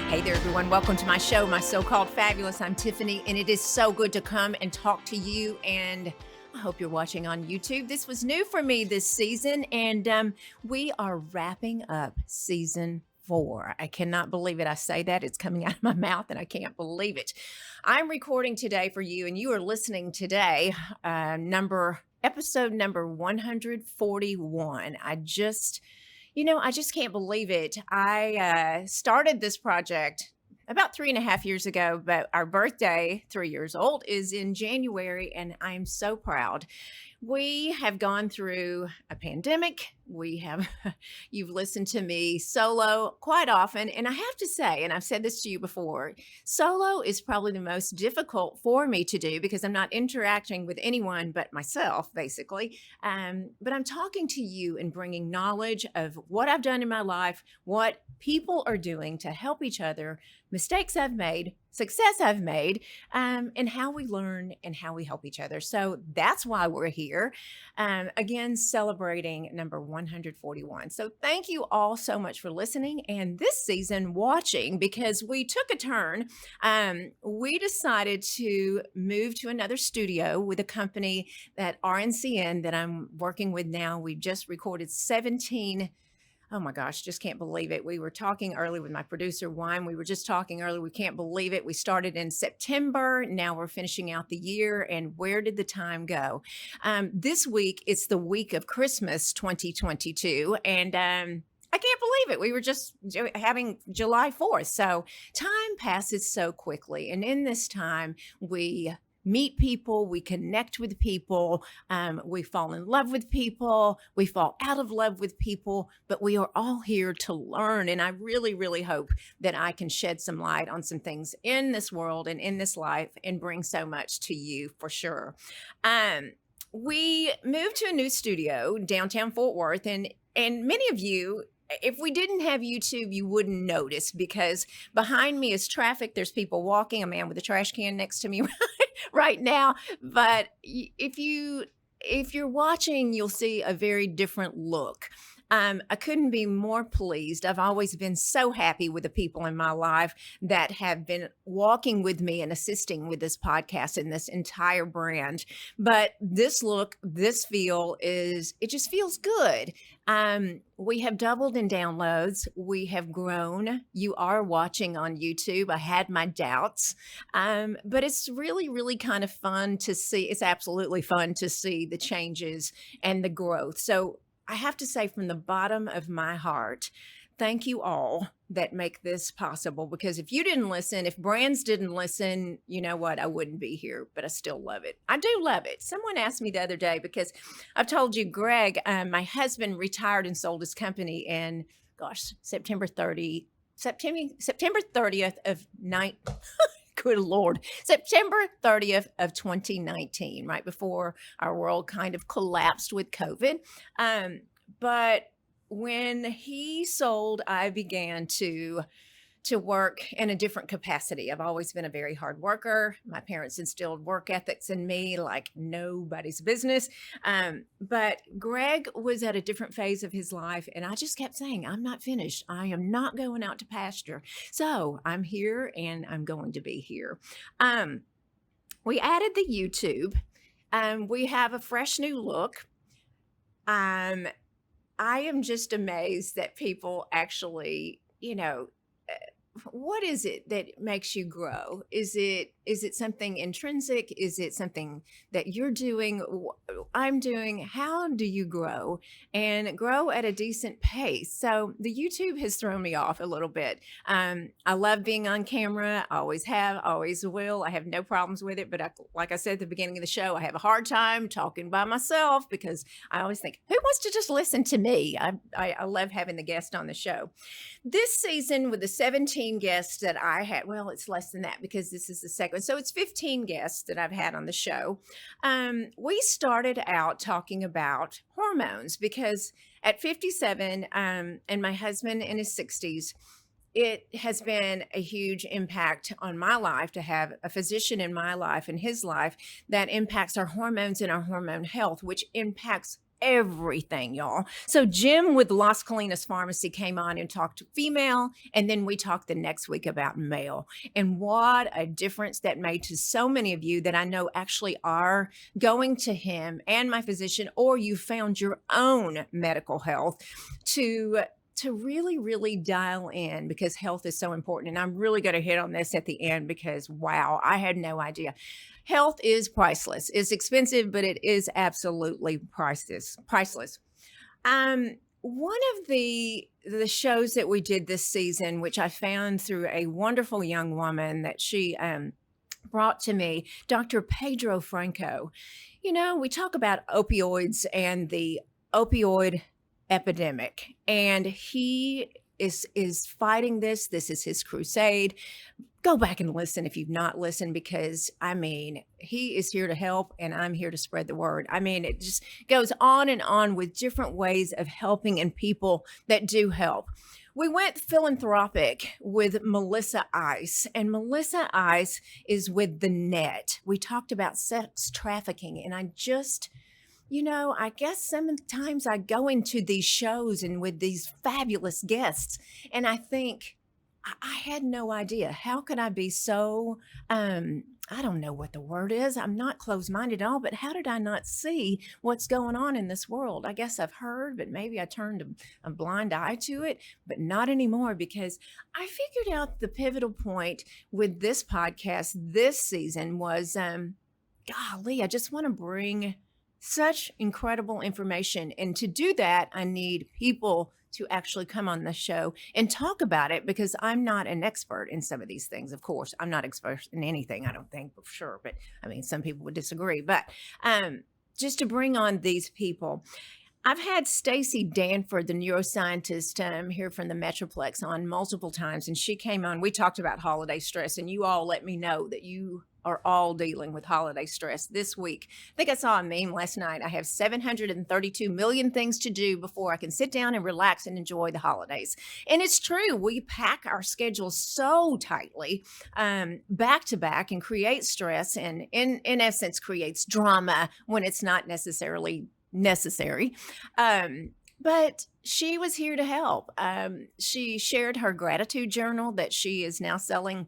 Hey there, everyone. Welcome to my show, My So-Called Fabulous. I'm Tiffany, and it is so good to come and talk to you. And I hope you're watching on YouTube. This was new for me this season, and we are wrapping up season 4. I cannot believe it. I say that. It's coming out of my mouth, and I can't believe it. I'm recording today for you, and you are listening today, episode number 141. I just can't believe it. I started this project about 3.5 years ago, but our birthday, 3 years old, is in January, and I'm so proud. We have gone through a pandemic. You've listened to me solo quite often. And I have to say, and I've said this to you before, solo is probably the most difficult for me to do because I'm not interacting with anyone but myself, basically. But I'm talking to you and bringing knowledge of what I've done in my life, what people are doing to help each other, mistakes I've made, success I've made, and how we learn and how we help each other. So that's why we're here. Again, celebrating number 141. So thank you all so much for listening and this season watching, because we took a turn. We decided to move to another studio with a company that RNCN that I'm working with now. We just recorded 17. Oh my gosh, just can't believe it. We were talking earlier with my producer, Wine. We were just talking earlier. We can't believe it. We started in September. Now we're finishing out the year. And where did the time go? This week, it's the week of Christmas 2022. And I can't believe it. We were just having July 4th. So time passes so quickly. And in this time, we meet people, we connect with people, we fall in love with people, we fall out of love with people, but we are all here to learn. And I really, really hope that I can shed some light on some things in this world and in this life and bring so much to you for sure. We moved to a new studio downtown Fort Worth, and many of you, if we didn't have YouTube, you wouldn't notice because behind me is traffic. There's people walking, a man with a trash can next to me right now. But if you're watching, you'll see a very different look. I couldn't be more pleased. I've always been so happy with the people in my life that have been walking with me and assisting with this podcast and this entire brand. But this look, this feel it just feels good. We have doubled in downloads. We have grown. You are watching on YouTube. I had my doubts, but it's really, really kind of fun to see. It's absolutely fun to see the changes and the growth. So I have to say from the bottom of my heart, thank you all that make this possible, because if you didn't listen, if brands didn't listen, you know what? I wouldn't be here, but I still love it. I do love it. Someone asked me the other day, because I've told you, Greg, my husband retired and sold his company in, September 30th of good Lord, September 30th of 2019, right before our world kind of collapsed with COVID. But when he sold, I began to work in a different capacity. I've always been a very hard worker. My parents instilled work ethics in me like nobody's business. But Greg was at a different phase of his life, and I just kept saying, I'm not finished. I am not going out to pasture. So I'm here, and I'm going to be here. We added the YouTube. We have a fresh new look. I am just amazed that people actually, what is it that makes you grow? Is it something intrinsic? Is it something that you're doing? I'm doing? How do you grow and grow at a decent pace? So the YouTube has thrown me off a little bit. I love being on camera. I always have, always will. I have no problems with it. But like I said at the beginning of the show, I have a hard time talking by myself because I always think, who wants to just listen to me? I love having the guest on the show. This season with the 17 guests that I had, well, it's less than that because this is the second. So it's 15 guests that I've had on the show. We started out talking about hormones because at 57 and my husband in his 60s, it has been a huge impact on my life to have a physician in my life and his life that impacts our hormones and our hormone health, which impacts everything, y'all. So Jim with Las Colinas Pharmacy came on and talked female, and then we talked the next week about male. And what a difference that made to so many of you that I know actually are going to him and my physician, or you found your own medical health to really, really dial in because health is so important. And I'm really going to hit on this at the end because, wow, I had no idea. Health is priceless. It's expensive, but it is absolutely priceless. Priceless. One of the shows that we did this season, which I found through a wonderful young woman that she brought to me, Dr. Pedro Franco. You know, we talk about opioids and the opioid epidemic, and he is fighting this. This is his crusade. Go back and listen if you've not listened, because I mean, he is here to help and I'm here to spread the word. I mean, it just goes on and on with different ways of helping and people that do help. We went philanthropic with Melissa Ice, and Melissa Ice is with the Net. We talked about sex trafficking, and I just, I guess sometimes I go into these shows and with these fabulous guests, and I think, I had no idea. How could I be so, I don't know what the word is. I'm not closed minded at all, but how did I not see what's going on in this world? I guess I've heard, but maybe I turned a blind eye to it, but not anymore, because I figured out the pivotal point with this podcast this season was, golly, I just want to bring such incredible information. And to do that, I need people to actually come on the show and talk about it, because I'm not an expert in some of these things. Of course, I'm not expert in anything, I don't think, for sure. But I mean, some people would disagree. But just to bring on these people, I've had Stacy Danford, the neuroscientist, here from the Metroplex on multiple times, and she came on. We talked about holiday stress, and you all let me know that you are all dealing with holiday stress this week. I think I saw a meme last night. I have 732 million things to do before I can sit down and relax and enjoy the holidays. And it's true. We pack our schedules so tightly, back to back, and create stress, and in essence creates drama when it's not necessarily necessary. But she was here to help. She shared her gratitude journal that she is now selling.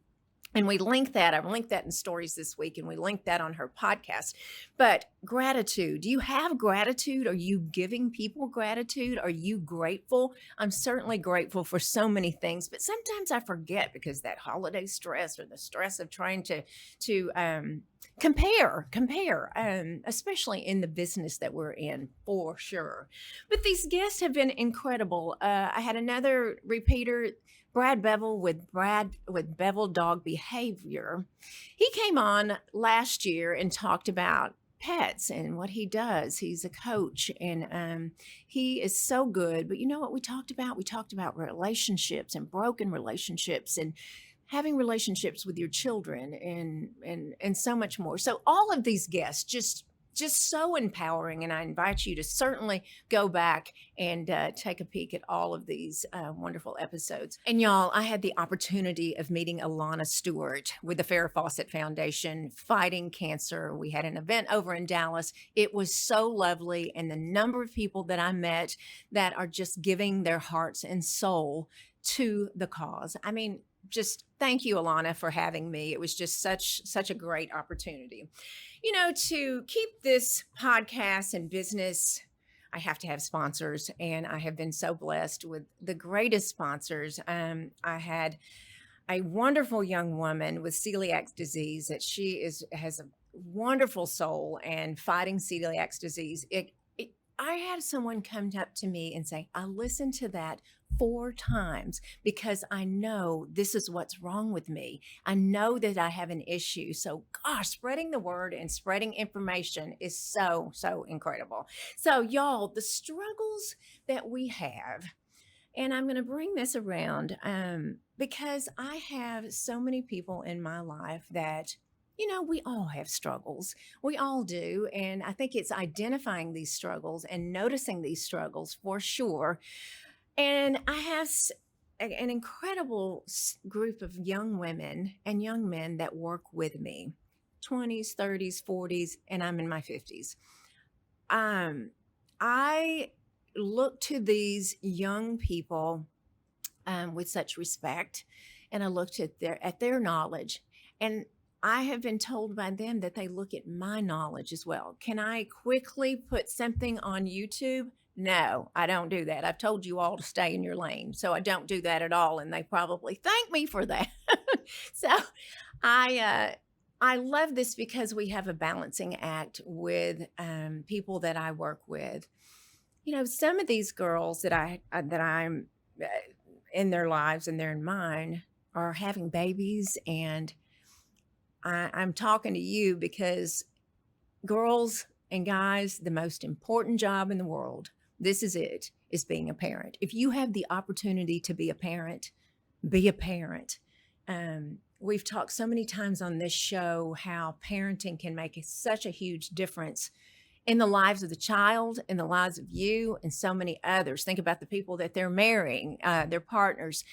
And we link that. I linked that in stories this week, and we linked that on her podcast. But gratitude, do you have gratitude? Are you giving people gratitude? Are you grateful? I'm certainly grateful for so many things, but sometimes I forget because that holiday stress or the stress of trying to compare, especially in the business that we're in, for sure. But these guests have been incredible. I had another repeater, Brad Bevel with Bevel Dog Behavior. He came on last year and talked about pets and what he does. He's a coach, and he is so good. But you know what we talked about? We talked about relationships and broken relationships and having relationships with your children and so much more. So all of these guests just so empowering, and I invite you to certainly go back and take a peek at all of these wonderful episodes. And y'all, I had the opportunity of meeting Alana Stewart with the Farrah Fawcett Foundation fighting cancer. We had an event over in Dallas. It was so lovely, and the number of people that I met that are just giving their hearts and soul to the cause. I mean, just thank you, Alana, for having me. It was just such a great opportunity. To keep this podcast and business, I have to have sponsors, and I have been so blessed with the greatest sponsors. I had a wonderful young woman with celiac disease that has a wonderful soul and fighting celiac disease. I had someone come up to me and say, I listened to that 4 times because I know this is what's wrong with me. I know that I have an issue. So gosh, spreading the word and spreading information is so incredible. So y'all, the struggles that we have, and I'm going to bring this around because I have so many people in my life that we all have struggles. We all do. And I think it's identifying these struggles and noticing these struggles for sure. And I have an incredible group of young women and young men that work with me, 20s, 30s, 40s, and I'm in my 50s. I look to these young people with such respect, and I looked at their knowledge, and I have been told by them that they look at my knowledge as well. Can I quickly put something on YouTube? No, I don't do that. I've told you all to stay in your lane, so I don't do that at all, and they probably thank me for that. So I I love this because we have a balancing act with people that I work with. You know, some of these girls that I'm in their lives and they're in mine are having babies, and I'm talking to you because girls and guys, the most important job in the world, this is it, is being a parent. If you have the opportunity to be a parent, be a parent. We've talked so many times on this show how parenting can make such a huge difference in the lives of the child, in the lives of you, and so many others. Think about the people that they're marrying, their partners.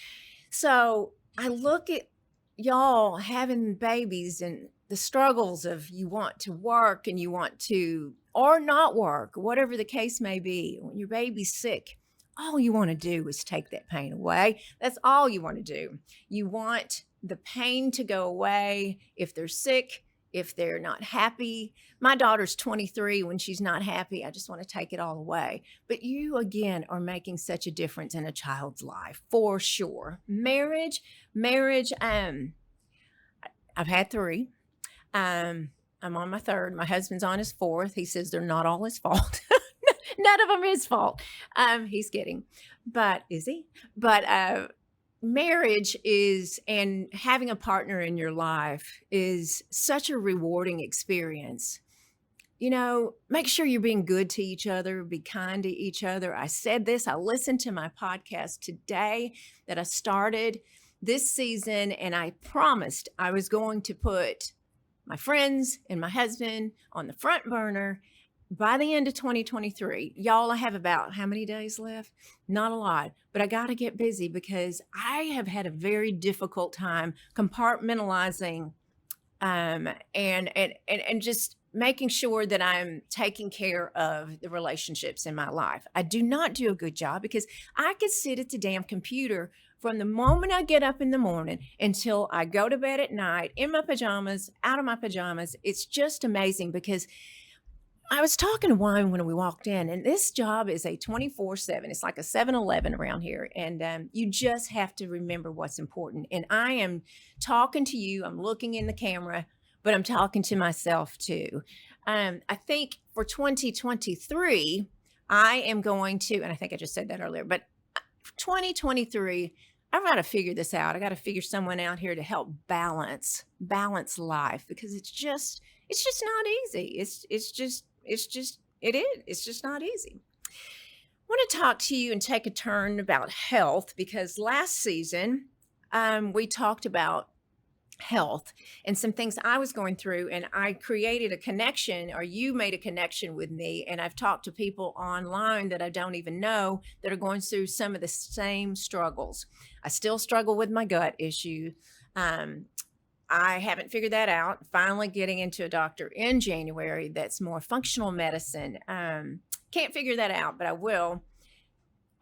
So I look at y'all having babies and the struggles of you want to work and you want to, or not work, whatever the case may be. When your baby's sick, all you want to do is take that pain away. That's all you want to do. You want the pain to go away if they're sick, if they're not happy. My daughter's 23. When she's not happy, I just want to take it all away. But you, again, are making such a difference in a child's life, for sure. Marriage, I've had three. I'm on my third. My husband's on his fourth. He says they're not all his fault. None of them his fault. He's kidding. But is he? But marriage is, and having a partner in your life is such a rewarding experience. You know, make sure you're being good to each other, be kind to each other. I said this, I listened to my podcast today that I started this season, and I promised I was going to put my friends and my husband on the front burner by the end of 2023. Y'all, I have about how many days left? Not a lot, but I got to get busy because I have had a very difficult time compartmentalizing and just making sure that I'm taking care of the relationships in my life. I do not do a good job because I could sit at the damn computer from the moment I get up in the morning until I go to bed at night in my pajamas, out of my pajamas. It's just amazing because I was talking to Wine when we walked in, and this job is a 24/7. It's like a 7-Eleven around here. And you just have to remember what's important. And I am talking to you, I'm looking in the camera, but I'm talking to myself too. I think for 2023, I am going to, and I think I just said that earlier, but for 2023, I've got to figure this out. I got to figure someone out here to help balance life because it's just not easy. It's just not easy. I want to talk to you and take a turn about health because last season we talked about health and some things I was going through, and I created a connection, or you made a connection with me, and I've talked to people online that I don't even know that are going through some of the same struggles. I still struggle with my gut issue. I haven't figured that out. Finally getting into a doctor in January that's more functional medicine. Can't figure that out, but I will.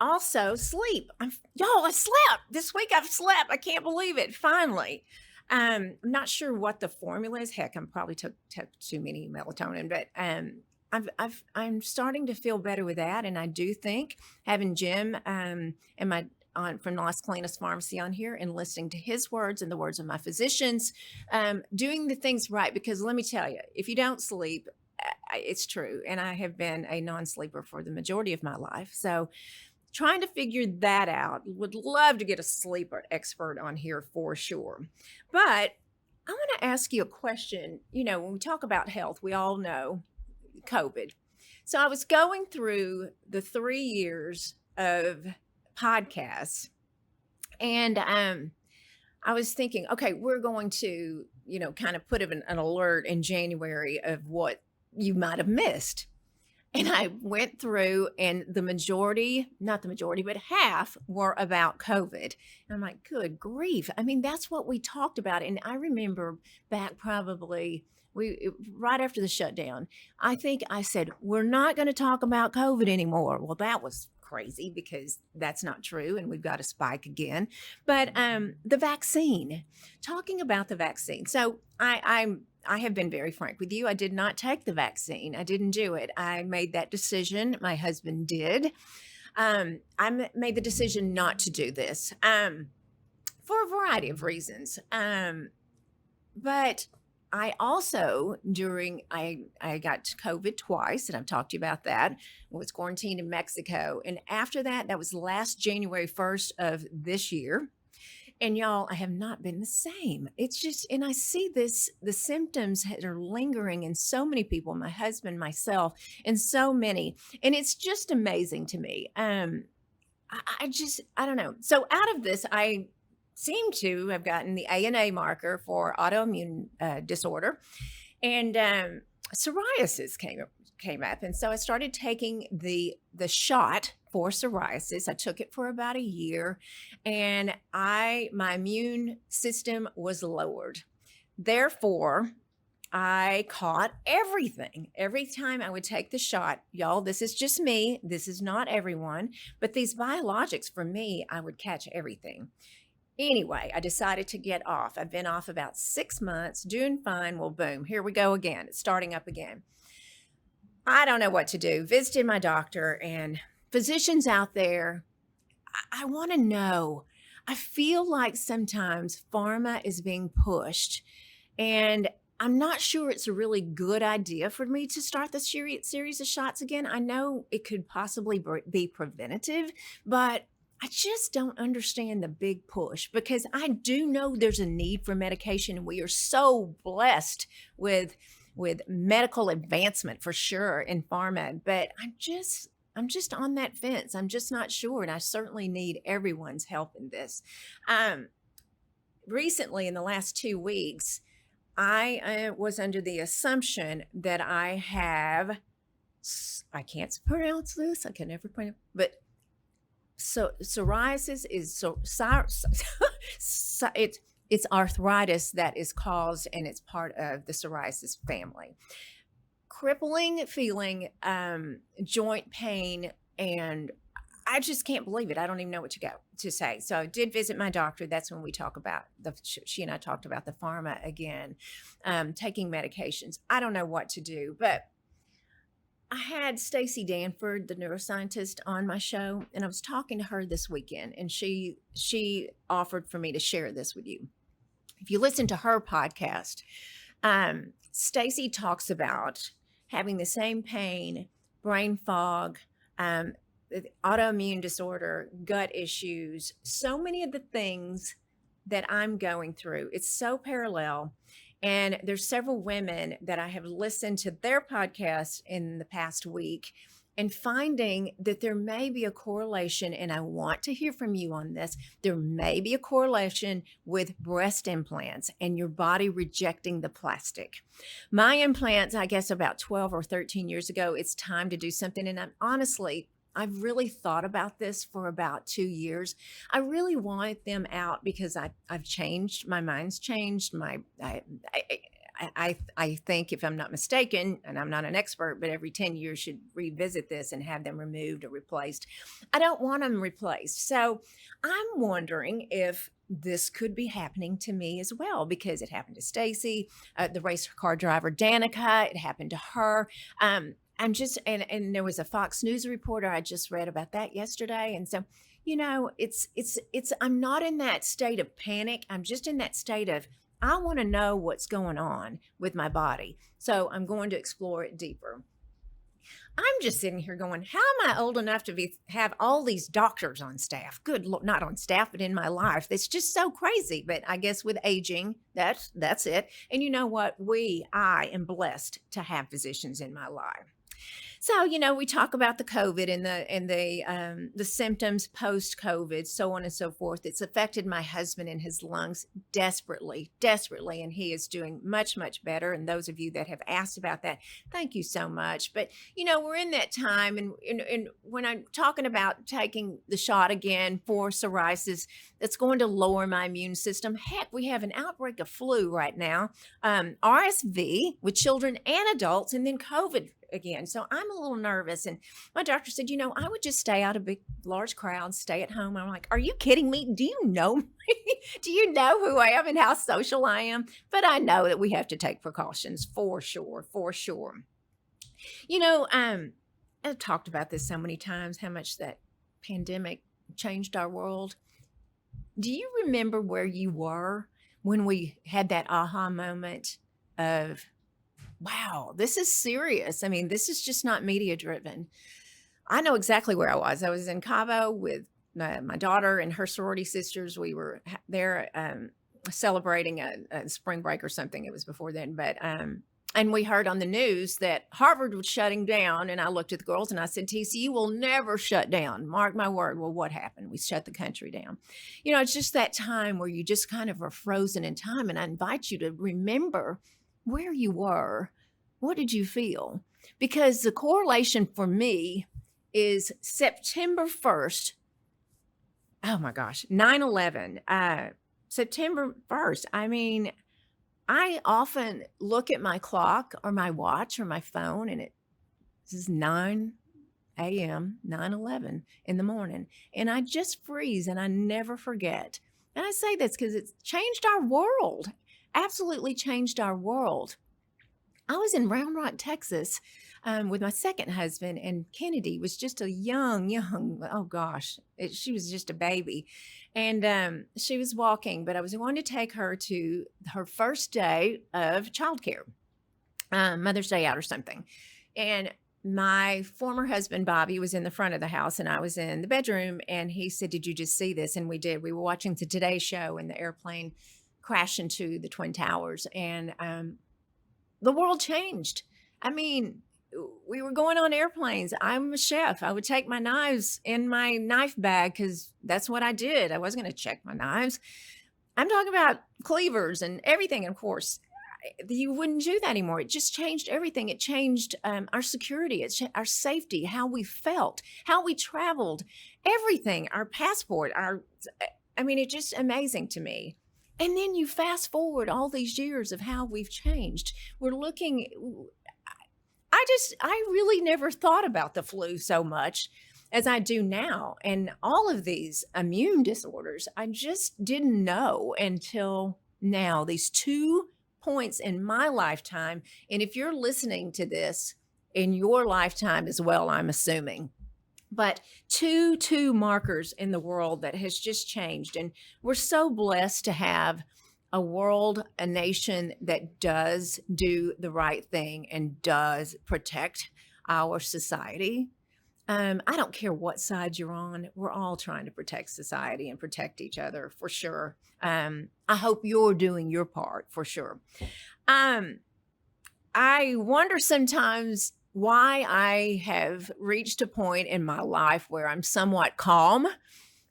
Also, sleep. Y'all, I slept. This week I've slept. I can't believe it. Finally. I'm not sure what the formula is. Heck, I'm probably took too many melatonin, but I'm starting to feel better with that. And I do think having Jim and my on from Las Colinas Pharmacy on here and listening to his words and the words of my physicians, doing the things right. Because let me tell you, if you don't sleep, it's true. And I have been a non-sleeper for the majority of my life. So trying to figure that out. Would love to get a sleeper expert on here for sure. But I want to ask you a question. You know, when we talk about health, we all know COVID. So I was going through the 3 years of podcasts, and I was thinking, okay, we're going to, kind of put an alert in January of what you might have missed. And I went through, and the majority, not the majority, but half were about COVID. And I'm like, good grief. I mean, that's what we talked about. And I remember back probably right after the shutdown, I think I said, we're not going to talk about COVID anymore. Well, that was crazy because that's not true. And we've got a spike again. But the vaccine, talking about the vaccine. So I have been very frank with you. I did not take the vaccine. I didn't do it. I made that decision. My husband did. Made the decision not to do this for a variety of reasons. But I also, I got COVID twice, and I've talked to you about that, was quarantined in Mexico. And after that, that was last January 1st of this year. And y'all, I have not been the same. It's just, and I see this, the symptoms that are lingering in so many people, my husband, myself, and so many. And it's just amazing to me. I don't know. So out of this, I seem to have gotten the ANA marker for autoimmune disorder. And psoriasis came up. And so I started taking the shot for psoriasis. I took it for about a year, and my immune system was lowered. Therefore, I caught everything. Every time I would take the shot, y'all, this is just me. This is not everyone. But these biologics, for me, I would catch everything. Anyway, I decided to get off. I've been off about 6 months, doing fine. Well, boom, here we go again. It's starting up again. I don't know what to do. Visited my doctor, and physicians out there, I want to know. I feel like sometimes pharma is being pushed, and I'm not sure it's a really good idea for me to start the series of shots again. I know it could possibly be preventative, but I just don't understand the big push, because I do know there's a need for medication, and we are so blessed with medical advancement for sure in pharma, but I'm just on that fence. I'm just not sure, and I certainly need everyone's help in this. Recently, in the last 2 weeks, I was under the assumption that I can't pronounce this. I can never pronounce, but so psoriasis is it's arthritis that is caused, and it's part of the psoriasis family. Crippling feeling, joint pain, and I just can't believe it. I don't even know what to say. So I did visit my doctor. That's when we talk about she and I talked about the pharma again, taking medications. I don't know what to do, but I had Stacy Danford, the neuroscientist, on my show, and I was talking to her this weekend, and she offered for me to share this with you. If you listen to her podcast, Stacy talks about having the same pain, brain fog, autoimmune disorder, gut issues, so many of the things that I'm going through. It's so parallel. And there's several women that I have listened to their podcast in the past week, and finding that there may be a correlation, and I want to hear from you on this. There may be a correlation with breast implants and your body rejecting the plastic. My implants, I guess about 12 or 13 years ago, it's time to do something. And I've really thought about this for about 2 years. I really wanted them out because I've changed. My mind's changed. I think, if I'm not mistaken, and I'm not an expert, but every 10 years should revisit this and have them removed or replaced. I don't want them replaced. So I'm wondering if this could be happening to me as well, because it happened to Stacy, the race car driver Danica. It happened to her. I'm just, and there was a Fox News reporter, I just read about that yesterday. And so, I'm not in that state of panic. I'm just in that state of, I want to know what's going on with my body. So I'm going to explore it deeper. I'm just sitting here going, how am I old enough to have all these doctors on staff? Good Lord, not on staff, but in my life. It's just so crazy. But I guess with aging, that's it. And you know what? I am blessed to have physicians in my life. So, we talk about the COVID and the symptoms post COVID, so on and so forth. It's affected my husband and his lungs desperately, desperately, and he is doing much, much better. And those of you that have asked about that, thank you so much. But we're in that time, and when I'm talking about taking the shot again for psoriasis, that's going to lower my immune system. Heck, we have an outbreak of flu right now, RSV with children and adults, and then COVID again. So I'm a little nervous. And my doctor said, I would just stay out of big, large crowds, stay at home. I'm like, are you kidding me? Do you know me? Do you know who I am and how social I am? But I know that we have to take precautions for sure, for sure. I've talked about this so many times, how much that pandemic changed our world. Do you remember where you were when we had that aha moment of, wow, this is serious? I mean, this is just not media driven. I know exactly where I was. I was in Cabo with my daughter and her sorority sisters. We were there celebrating a spring break or something. It was before then, but and we heard on the news that Harvard was shutting down. And I looked at the girls and I said, TCU will never shut down. Mark my word. Well, what happened? We shut the country down. It's just that time where you just kind of are frozen in time. And I invite you to remember where you were. What did you feel? Because the correlation for me is September 1st. Oh my gosh, 9/11, September 1st. I mean, I often look at my clock or my watch or my phone and it says 9 a.m., 9/11 in the morning. And I just freeze and I never forget. And I say this because it's changed our world, absolutely changed our world. I was in Round Rock, Texas, with my second husband, and Kennedy was just a young, oh gosh, she was just a baby. And she was walking, but I was going to take her to her first day of childcare, Mother's Day out or something. And my former husband, Bobby, was in the front of the house and I was in the bedroom. And he said, did you just see this? And we did. We were watching the Today Show and the airplane crashed into the Twin Towers. And the world changed. I mean, we were going on airplanes. I'm a chef. I would take my knives in my knife bag because that's what I did. I wasn't going to check my knives. I'm talking about cleavers and everything. Of course, you wouldn't do that anymore. It just changed everything. It changed our security, our safety, how we felt, how we traveled, everything, our passport, it's just amazing to me. And then you fast forward all these years of how we've changed. We're looking, I really never thought about the flu so much as I do now. And all of these immune disorders, I just didn't know until now, these 2 points in my lifetime. And if you're listening to this in your lifetime as well, I'm assuming. But two markers in the world that has just changed. And we're so blessed to have a world, a nation that does do the right thing and does protect our society. I don't care what side you're on. We're all trying to protect society and protect each other for sure. I hope you're doing your part for sure. I wonder sometimes why I have reached a point in my life where I'm somewhat calm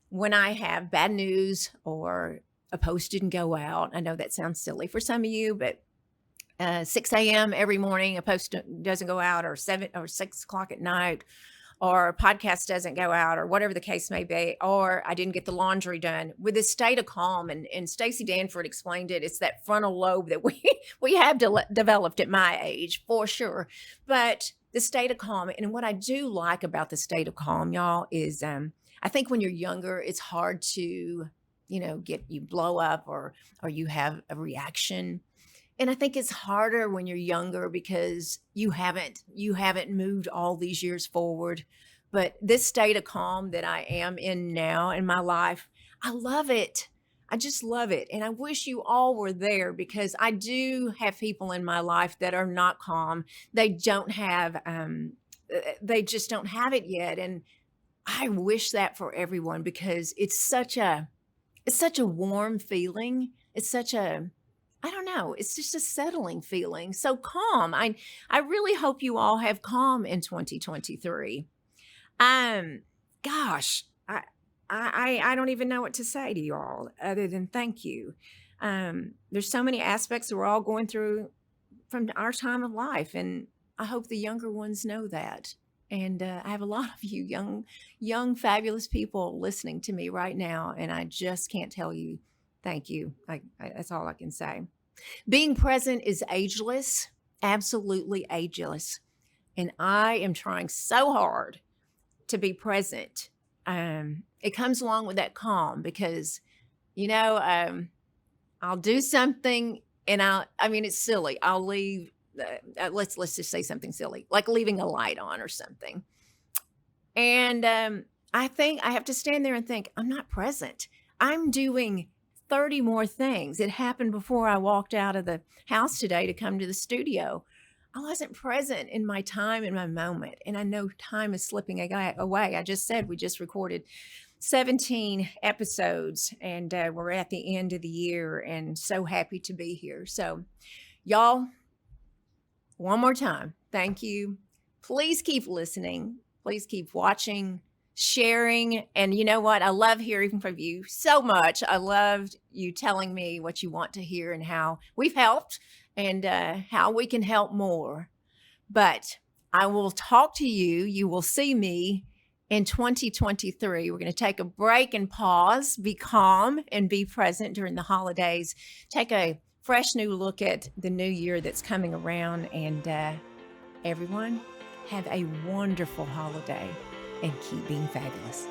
when I have bad news or a post didn't go out. I know that sounds silly for some of you, but 6 a.m. every morning, a post doesn't go out, or 7 or 6 o'clock at night, or a podcast doesn't go out, or whatever the case may be, or I didn't get the laundry done, with this state of calm. And Stacey Danford explained it. It's that frontal lobe that we have developed at my age for sure. But the state of calm, and what I do like about the state of calm, y'all, is I think when you're younger, it's hard to, you blow up or you have a reaction. And I think it's harder when you're younger because you haven't moved all these years forward. But this state of calm that I am in now in my life, I love it. I just love it. And I wish you all were there, because I do have people in my life that are not calm. They don't have, they just don't have it yet. And I wish that for everyone, because it's such a warm feeling. It's such a I don't know, it's just a settling feeling. So calm. I really hope you all have calm in 2023. Um, gosh, I don't even know what to say to you all other than thank you. There's so many aspects that we're all going through from our time of life, and I hope the younger ones know that. And I have a lot of you young, fabulous people listening to me right now, and I just can't tell you thank you. That's all I can say. Being present is ageless, absolutely ageless, and I am trying so hard to be present. It comes along with that calm because, you know, I'll do something and I mean, it's silly. I'll leave, let's just say something silly, like leaving a light on or something. And I think I have to stand there and think, I'm not present. I'm doing 30 more things. It happened before I walked out of the house today to come to the studio. I wasn't present in my time, in my moment. And I know time is slipping away. I just said we just recorded 17 episodes and we're at the end of the year and so happy to be here. So, y'all, one more time, thank you. Please keep listening. Please keep watching, sharing. And you know what? I love hearing from you so much. I loved you telling me what you want to hear and how we've helped and how we can help more. But I will talk to you. You will see me in 2023. We're going to take a break and pause, be calm, and be present during the holidays. Take a fresh new look at the new year that's coming around. And everyone, have a wonderful holiday and keep being fabulous.